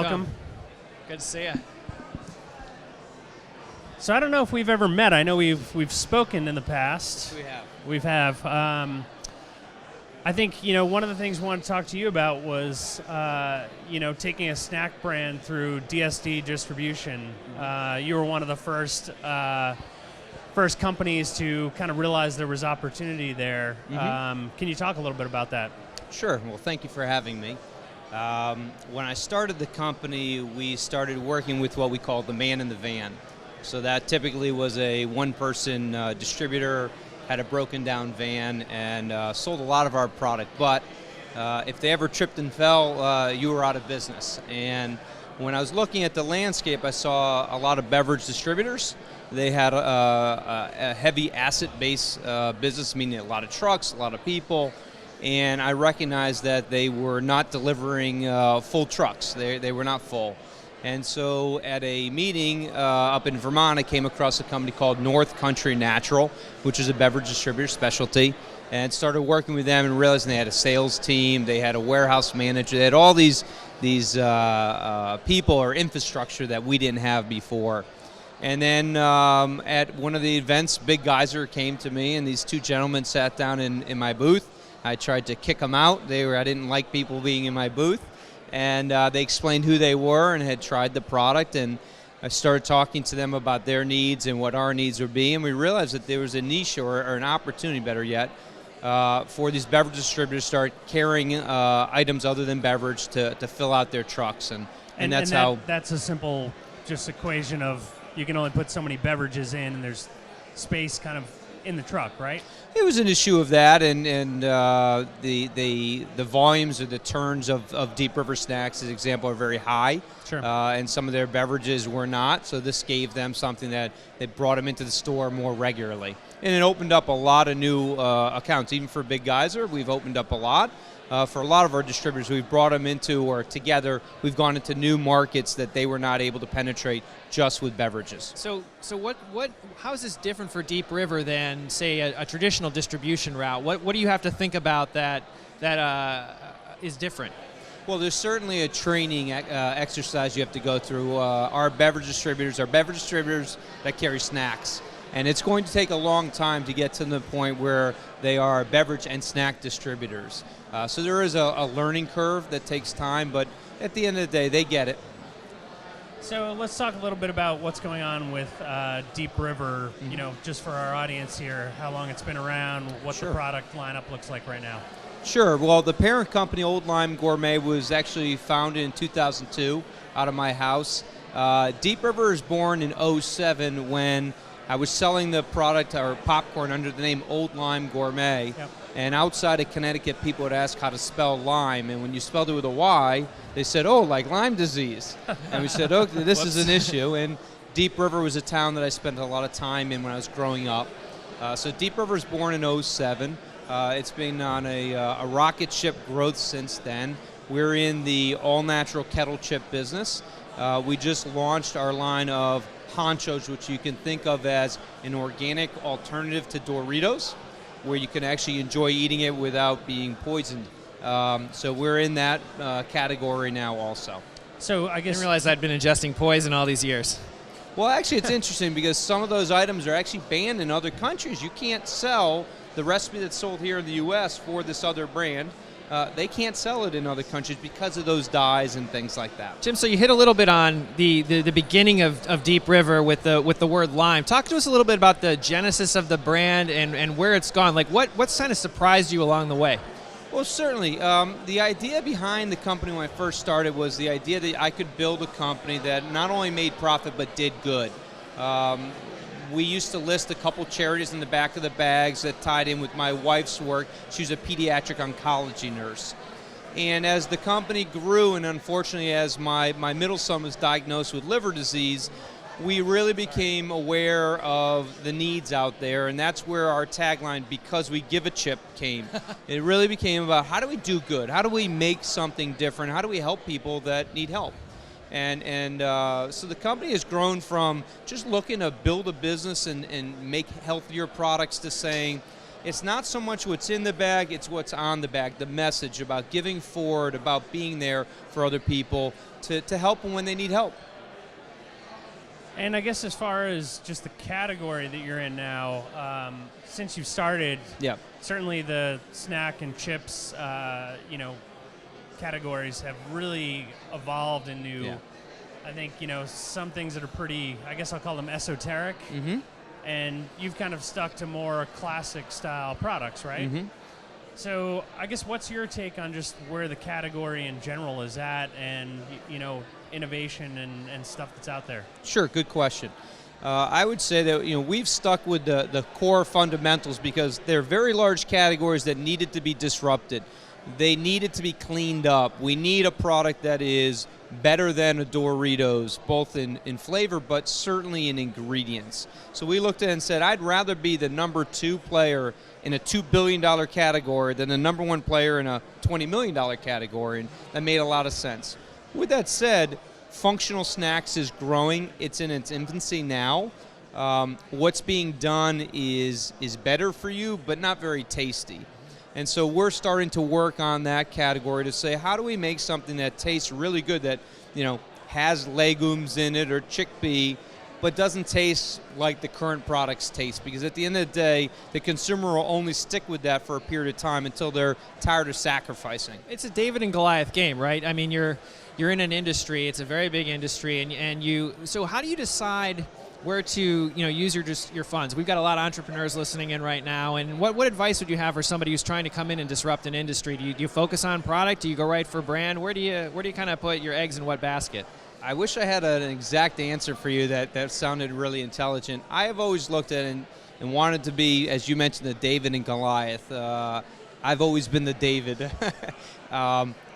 welcome. Good to see you. So I don't know if we've ever met. I know we've spoken in the past. We have. I think one of the things I wanted to talk to you about was taking a snack brand through DSD distribution. You were one of the first companies to kind of realize there was opportunity there. Can you talk a little bit about that? Sure. Well, thank you for having me. When I started the company, we started working with what we call the man in the van. So that typically was a one-person distributor, had a broken down van, and sold a lot of our product. But if they ever tripped and fell, you were out of business. And when I was looking at the landscape, I saw a lot of beverage distributors. They had a heavy asset-based business, meaning a lot of trucks, a lot of people. And I recognized that they were not delivering full trucks. They were not full. And so at a meeting up in Vermont, I came across a company called North Country Natural, which is a beverage distributor specialty, and started working with them and realizing they had a sales team, they had a warehouse manager, they had all these people or infrastructure that we didn't have before. And then at one of the events, Big Geyser came to me, and these two gentlemen sat down in my booth. I tried to kick them out. I didn't like people being in my booth. And they explained who they were and had tried the product, and I started talking to them about their needs and what our needs would be, and we realized that there was a niche or an opportunity, better yet, for these beverage distributors to start carrying items other than beverage to fill out their trucks, and that's how... That's a simple just equation of you can only put so many beverages in, and there's space kind of in the truck, right? It was an issue of that, and the volumes or the turns of Deep River Snacks, as an example, are very high. Sure. And some of their beverages were not, so this gave them something that brought them into the store more regularly. And it opened up a lot of new accounts. Even for Big Geyser, we've opened up a lot. For a lot of our distributors, we've brought them into, or together, we've gone into new markets that they were not able to penetrate just with beverages. So how is this different for Deep River than, say, a traditional distribution route? What do you have to think about that is different? Well, there's certainly a training exercise you have to go through. Our beverage distributors are beverage distributors that carry snacks. And it's going to take a long time to get to the point where they are beverage and snack distributors. So there is a learning curve that takes time, but at the end of the day, they get it. So let's talk a little bit about what's going on with Deep River, just for our audience here, how long it's been around, what the product lineup looks like right now. Sure. Well, the parent company, Old Lime Gourmet, was actually founded in 2002 out of my house. Deep River was born in 2007 when I was selling the product, or popcorn, under the name Old Lime Gourmet. Yep. And outside of Connecticut, people would ask how to spell lime. And when you spelled it with a Y, they said, oh, like Lyme disease. And we said, okay, this is an issue. And Deep River was a town that I spent a lot of time in when I was growing up. So Deep River was born in 2007. It's been on a rocket ship growth since then. We're in the all-natural kettle chip business. We just launched our line of honchos, which you can think of as an organic alternative to Doritos, where you can actually enjoy eating it without being poisoned. So we're in that category now also. So I guess... I didn't realize I'd been ingesting poison all these years. Well, actually, it's interesting because some of those items are actually banned in other countries. You can't sell the recipe that's sold here in the U.S. for this other brand. They can't sell it in other countries because of those dyes and things like that. Tim, so you hit a little bit on the beginning of Deep River with the word lime. Talk to us a little bit about the genesis of the brand and where it's gone. Like what's kind of surprised you along the way? Well, certainly. The idea behind the company when I first started was the idea that I could build a company that not only made profit but did good. We used to list a couple charities in the back of the bags that tied in with my wife's work. She was a pediatric oncology nurse. And as the company grew, and unfortunately as my middle son was diagnosed with liver disease, we really became aware of the needs out there, and that's where our tagline, "Because we give a chip," came. It really became about how do we do good? How do we make something different? How do we help people that need help? And so the company has grown from just looking to build a business and make healthier products to saying, It's not so much what's in the bag, it's what's on the bag, the message about giving forward, about being there for other people to help them when they need help. And I guess as far as just the category that you're in now, since you've started, certainly the snack and chips, categories have really evolved into, I think, some things that are pretty, I guess I'll call them esoteric. Mm-hmm. And you've kind of stuck to more classic style products, right? Mm-hmm. So I guess what's your take on just where the category in general is at, and innovation and stuff that's out there? Sure, good question. I would say that we've stuck with the core fundamentals because they're very large categories that needed to be disrupted. They needed to be cleaned up. We need a product that is better than a Doritos, both in flavor, but certainly in ingredients. So we looked at it and said, I'd rather be the number 2 player in a $2 billion category than the number 1 player in a $20 million category, and that made a lot of sense. With that said, functional snacks is growing. It's in its infancy now. What's being done is better for you, but not very tasty. And so we're starting to work on that category to say, how do we make something that tastes really good, that has legumes in it or chickpea, but doesn't taste like the current products taste? Because at the end of the day, the consumer will only stick with that for a period of time until they're tired of sacrificing. It's a David and Goliath game, right? I mean, you're in an industry. It's a very big industry, and you. So how do you decide where to use your funds? We've got a lot of entrepreneurs listening in right now, and what advice would you have for somebody who's trying to come in and disrupt an industry? Do you focus on product? Do you go right for brand? Where do you kind of put your eggs in what basket? I wish I had an exact answer for you that sounded really intelligent. I have always looked at it and wanted to be, as you mentioned, the David and Goliath. I've always been the David.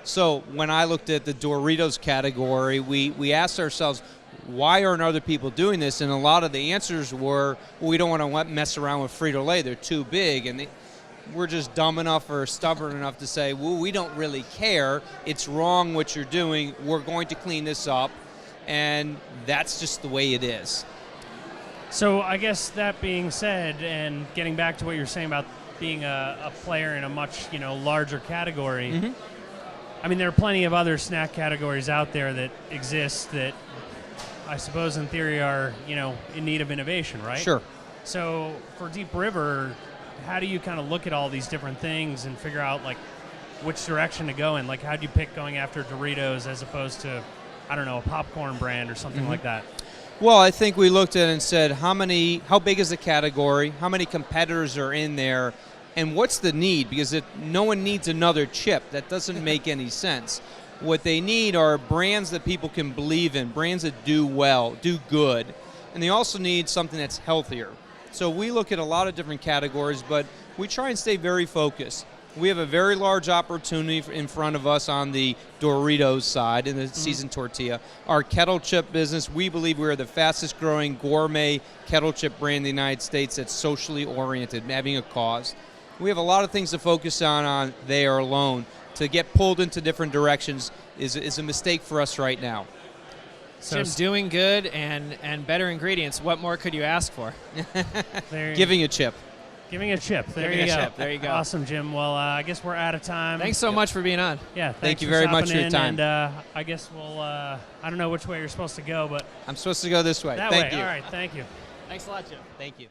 So when I looked at the Doritos category, we asked ourselves, why aren't other people doing this? And a lot of the answers were, well, we don't want to mess around with Frito-Lay. They're too big. And we're just dumb enough or stubborn enough to say, well, we don't really care. It's wrong what you're doing. We're going to clean this up. And that's just the way it is. So I guess that being said, and getting back to what you're saying about being a player in a much larger category, mm-hmm. I mean, there are plenty of other snack categories out there that exist that I suppose in theory are, in need of innovation, right? Sure. So for Deep River, how do you kind of look at all these different things and figure out which direction to go in? Like, how do you pick going after Doritos as opposed to, I don't know, a popcorn brand or something mm-hmm. like that? Well, I think we looked at it and said, how big is the category? How many competitors are in there? And what's the need? Because no one needs another chip. That doesn't make any sense. What they need are brands that people can believe in, brands that do well, do good. And they also need something that's healthier. So we look at a lot of different categories, but we try and stay very focused. We have a very large opportunity in front of us on the Doritos side in the seasoned tortilla. Our kettle chip business, we believe we're the fastest growing gourmet kettle chip brand in the United States that's socially oriented, having a cause. We have a lot of things to focus on there alone. To get pulled into different directions is a mistake for us right now. So Jim's doing good and better ingredients. What more could you ask for? Giving a chip. Giving a chip. There you go. Awesome, Jim. Well, I guess we're out of time. Thanks so much for being on. Yeah, thank you very much for your time. And I guess we'll, I don't know which way you're supposed to go, but... I'm supposed to go this way. That thank way. you. All right, thank you. Thanks a lot, Jim. Thank you.